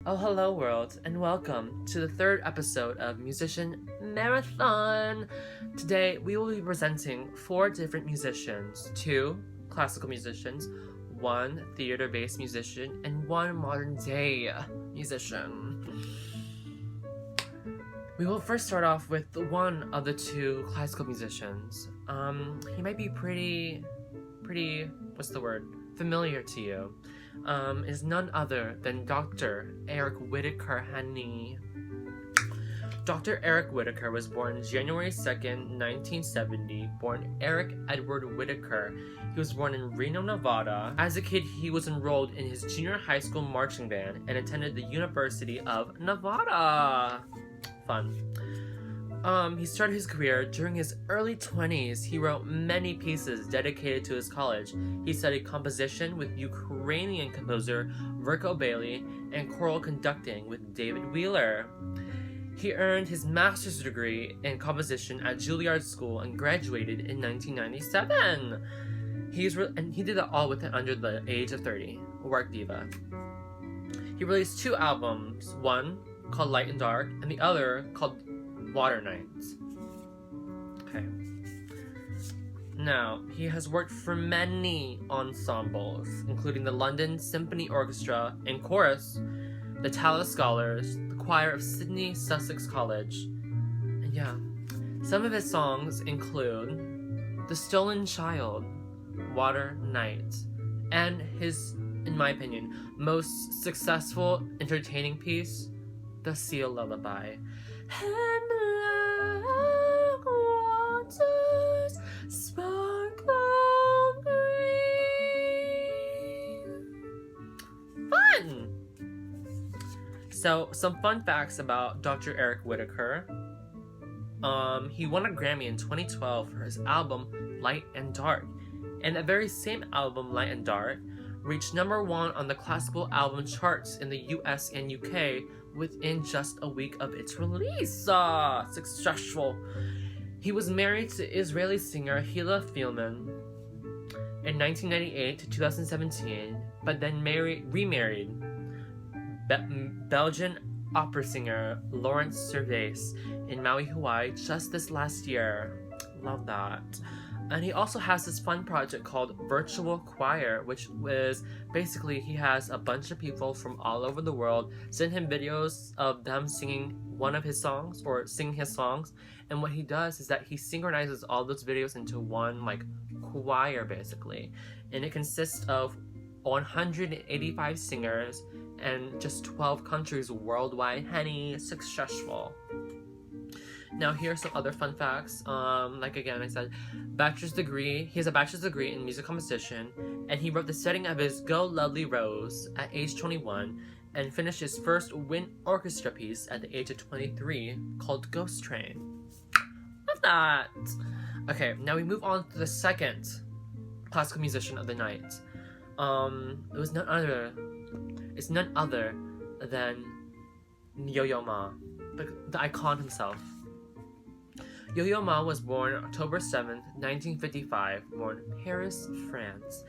Oh, hello, world, and welcome to the third episode of Musician Marathon. Today, we will be presenting 4 different musicians, 2 classical musicians, 1 theater-based musician, and 1 modern-day musician. We will first start off with one of the 2 classical musicians. He might be pretty, familiar to you. Is none other than Dr. Eric Whitacre, honey. Dr. Eric Whitacre was born January 2nd, 1970, born Eric Edward Whitacre. He was born in Reno, Nevada. As a kid, he was enrolled in his junior high school marching band and attended the University of Nevada. Fun. He started his career during his early 20s. He wrote many pieces dedicated to his college. He studied composition with Ukrainian composer Verko Bailey and choral conducting with David Wheeler. He earned his master's degree in composition at Juilliard School and graduated in 1997. He did it all under the age of 30. Work diva. He released 2 albums, one called Light and Dark and the other called Water Nights. Okay. Now, he has worked for many ensembles, including the London Symphony Orchestra and Chorus, the Tallis Scholars, the choir of Sydney Sussex College, and yeah, some of his songs include The Stolen Child, Water Nights, and his, in my opinion, most successful entertaining piece, The Seal Lullaby. And black waters sparkle green. Fun! So, some fun facts about Dr. Eric Whitacre. He won a Grammy in 2012 for his album Light and Dark. And that very same album, Light and Dark, reached number 1 on the classical album charts in the US and UK within just a week of its release. Successful. He was married to Israeli singer Hila Fielman in 1998 to 2017, but then remarried Belgian opera singer Lawrence Servais in Maui, Hawaii just this last year. Love that. And he also has this fun project called Virtual Choir, which is basically he has a bunch of people from all over the world send him videos of them singing one of his songs or singing his songs. And what he does is that he synchronizes all those videos into one choir basically. And it consists of 185 singers and just 12 countries worldwide. Honey, successful. Now, here are some other fun facts. Again, I said, he has a bachelor's degree in music composition, and he wrote the setting of his Go Lovely Rose at age 21, and finished his first wind orchestra piece at the age of 23, called Ghost Train. Love that! Okay, now we move on to the second classical musician of the night. It's none other than Yo-Yo Ma, the icon himself. Yo-Yo Ma was born October 7th, 1955, born Paris, France.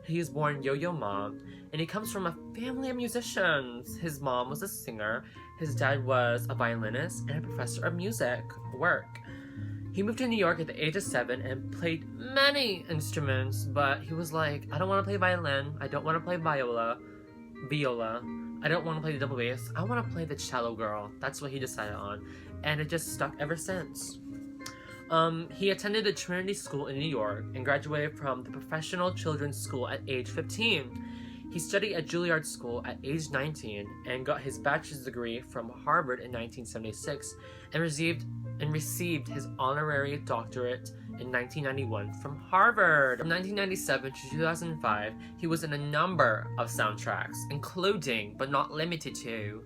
He was born Yo-Yo Ma, and he comes from a family of musicians. His mom was a singer, his dad was a violinist, and a professor of music. He moved to New York at the age of 7 and played many instruments, but he was like, I don't want to play violin, I don't want to play viola, I don't want to play the double bass, I want to play the cello, girl. That's what he decided on, and it just stuck ever since. He attended the Trinity School in New York and graduated from the Professional Children's School at age 15. He studied at Juilliard School at age 19 and got his bachelor's degree from Harvard in 1976 and received his honorary doctorate in 1991 from Harvard. From 1997 to 2005, he was in a number of soundtracks, including, but not limited to,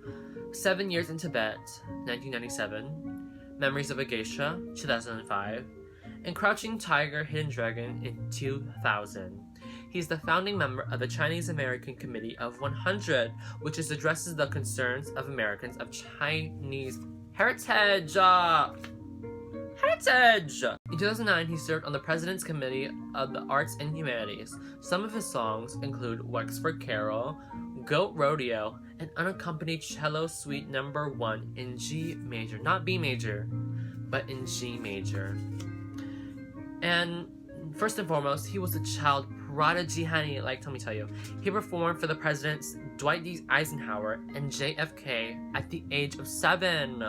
7 Years in Tibet, 1997, Memories of a Geisha, 2005, and Crouching Tiger, Hidden Dragon in 2000. He's the founding member of the Chinese American Committee of 100, which addresses the concerns of Americans of Chinese heritage. In 2009, he served on the President's Committee of the Arts and Humanities. Some of his songs include Wexford Carol, Goat Rodeo, and Unaccompanied Cello Suite Number 1 in G major. Not B major, but in G major. And first and foremost, he was a child prodigy, honey. Like, let me tell you. He performed for the presidents Dwight D. Eisenhower and JFK at the age of 7.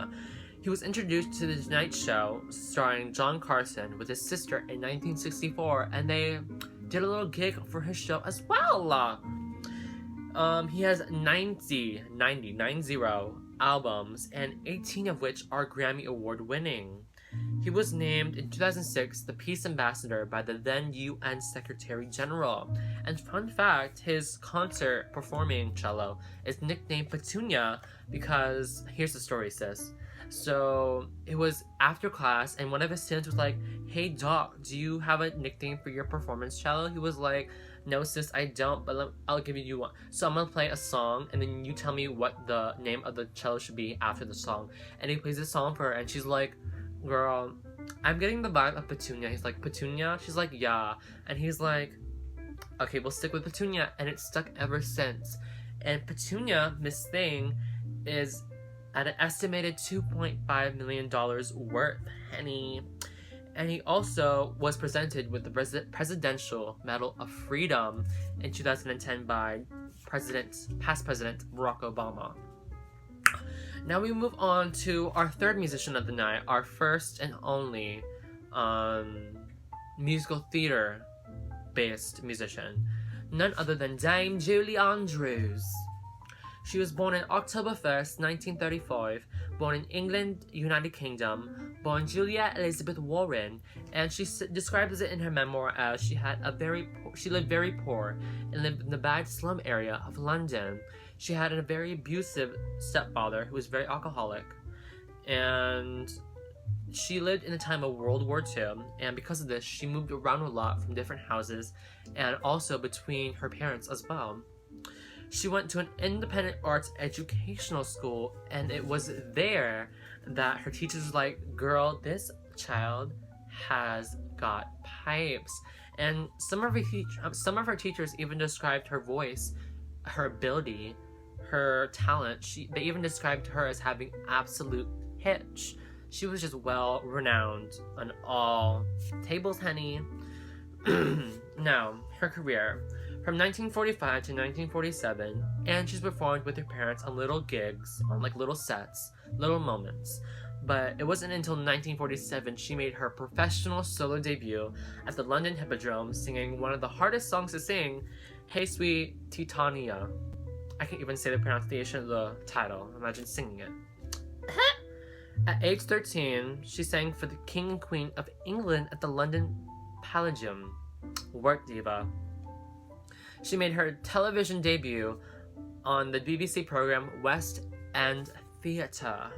He was introduced to The Tonight Show, starring John Carson, with his sister in 1964, and they did a little gig for his show as well. He has 90 albums, and 18 of which are Grammy Award winning. He was named in 2006 the Peace Ambassador by the then UN Secretary General. And fun fact, his concert performing cello is nicknamed Petunia because, here's the story, sis. So it was after class, and one of his students was like, "Hey doc, do you have a nickname for your performance cello?" He was like, "No sis, I don't, but I'll give you one. So I'm gonna play a song, and then you tell me what the name of the cello should be after the song." And he plays a song for her, and she's like, "Girl, I'm getting the vibe of Petunia." He's like, "Petunia?" She's like, "Yeah." And he's like, "Okay, we'll stick with Petunia." And it's stuck ever since. And Petunia, Miss Thing, is at an estimated $2.5 million worth, honey. And he also was presented with the Presidential Medal of Freedom in 2010 by past President Barack Obama. Now we move on to our third musician of the night, our first and only musical theater-based musician, none other than Dame Julie Andrews. She was born on October 1st, 1935, born in England, United Kingdom, born Julia Elizabeth Warren, and she describes it in her memoir as she lived very poor and lived in the bad slum area of London. She had a very abusive stepfather who was very alcoholic, and she lived in the time of World War II, and because of this, she moved around a lot from different houses and also between her parents as well. She went to an independent arts educational school, and it was there that her teachers were like, "Girl, this child has got pipes." And some of her teachers even described her voice, her ability, her talent. They even described her as having absolute pitch. She was just well renowned on all tables, honey. Now, her career. From 1945 to 1947, and she's performed with her parents on little gigs, on like little sets, little moments. But it wasn't until 1947 she made her professional solo debut at the London Hippodrome, singing one of the hardest songs to sing, Hey Sweet Titania. I can't even say the pronunciation of the title. Imagine singing it. At age 13, she sang for the King and Queen of England at the London Palladium. Work diva. She made her television debut on the BBC program West End Theatre.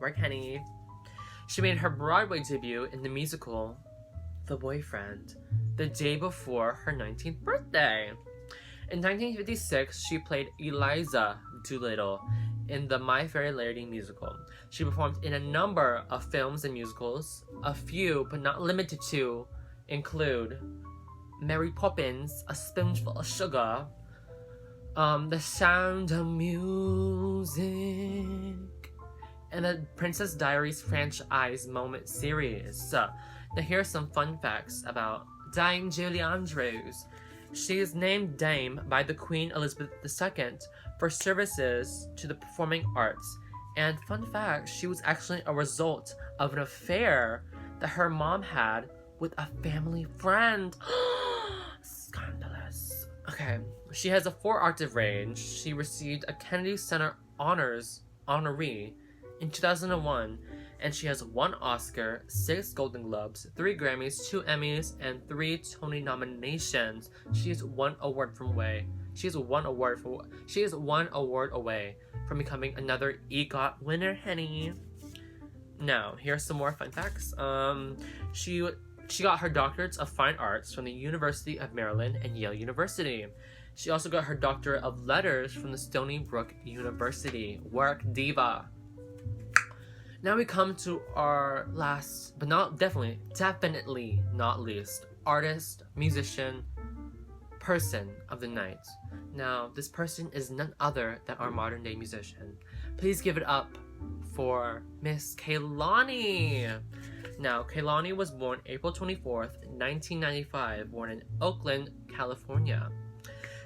Work, honey. She made her Broadway debut in the musical The Boyfriend the day before her 19th birthday. In 1956, she played Eliza Doolittle in the My Fair Lady musical. She performed in a number of films and musicals. A few, but not limited to, include Mary Poppins, A Spoonful of Sugar, The Sound of Music, and the Princess Diaries franchise moment series. Now here are some fun facts about Dame Julie Andrews. She is named Dame by the Queen Elizabeth II for services to the performing arts. And fun fact, she was actually a result of an affair that her mom had with a family friend. Scandalous. Okay, she has a 4-octave range. She received a Kennedy Center honoree in 2001, and she has 1 Oscar, 6 Golden Globes, 3 Grammys, 2 Emmys, and 3 Tony nominations. She is one award away from becoming another EGOT winner, honey. Now, here's some more fun facts. She got her doctorates of fine arts from the University of Maryland and Yale University. She also got her doctorate of letters from the Stony Brook University. Work diva. Now we come to our last, but definitely not least, artist, musician, person of the night. Now, this person is none other than our modern day musician. Please give it up for Miss Kehlani. Now, Kehlani was born April 24th, 1995, born in Oakland, California.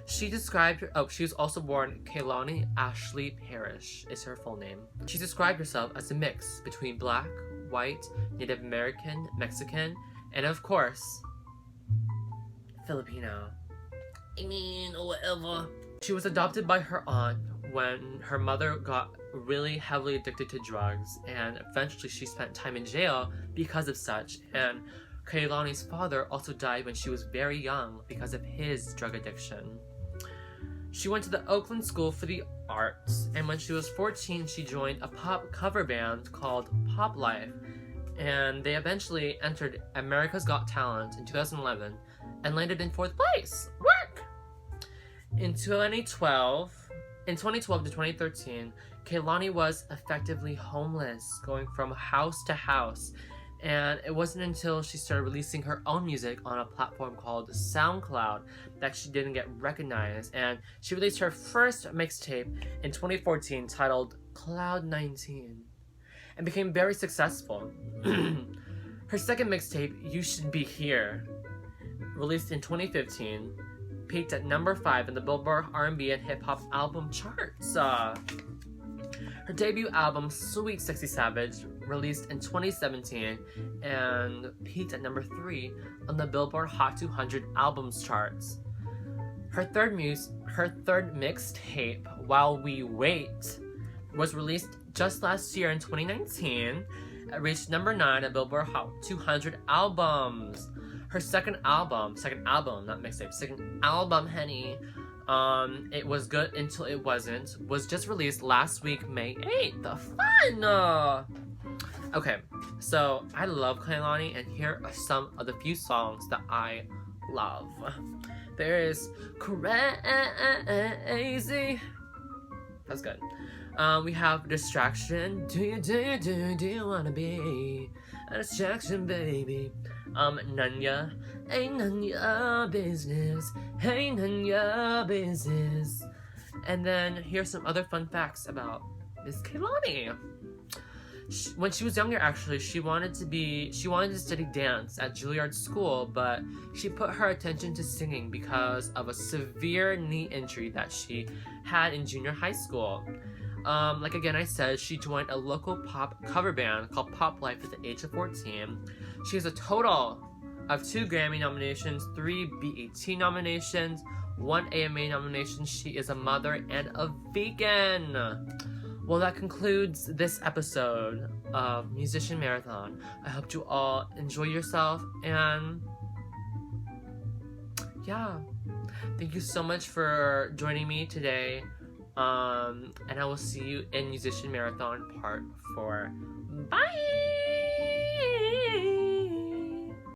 She was also born Kehlani Ashley Parrish is her full name. She described herself as a mix between Black, white, Native American, Mexican, and of course, Filipino. I mean, whatever. She was adopted by her aunt when her mother got really heavily addicted to drugs, and eventually she spent time in jail because of such, and Kehlani's father also died when she was very young because of his drug addiction. She went to the Oakland School for the Arts, and when she was 14, she joined a pop cover band called Pop Life, and they eventually entered America's Got Talent in 2011 and landed in 4th place. Work! In 2012 to 2013, Kehlani was effectively homeless, going from house to house, and it wasn't until she started releasing her own music on a platform called SoundCloud that she didn't get recognized, and she released her first mixtape in 2014 titled Cloud 19 and became very successful. Her second mixtape, You Should Be Here, released in 2015, peaked at number 5 in the Billboard R&B and Hip Hop album charts. Her debut album, Sweet Sexy Savage, released in 2017 and peaked at number 3 on the Billboard Hot 200 albums charts. Her third mixtape, While We Wait, was released just last year in 2019. It reached number 9 at Billboard Hot 200 albums. Her second album, not mixtape, second album, honey. It was good until it wasn't. Was just released last week, May 8th. The fun! Okay, so I love Kehlani, and here are some of the few songs that I love. There is Crazy. That's good. We have Distraction. Do you wanna be a distraction, baby? None ya, ain't none your business, ain't none your business. And then here's some other fun facts about Miss Kehlani. When she was younger, actually, she wanted to study dance at Juilliard School, but she put her attention to singing because of a severe knee injury that she had in junior high school. Like again I said, she joined a local pop cover band called Pop Life at the age of 14. She has a total of 2 Grammy nominations, 3 BET nominations, 1 AMA nomination. She is a mother and a vegan. Well, that concludes this episode of Musician Marathon. I hope you all enjoy yourself, and yeah, thank you so much for joining me today. And I will see you in Musician Marathon Part 4. Bye!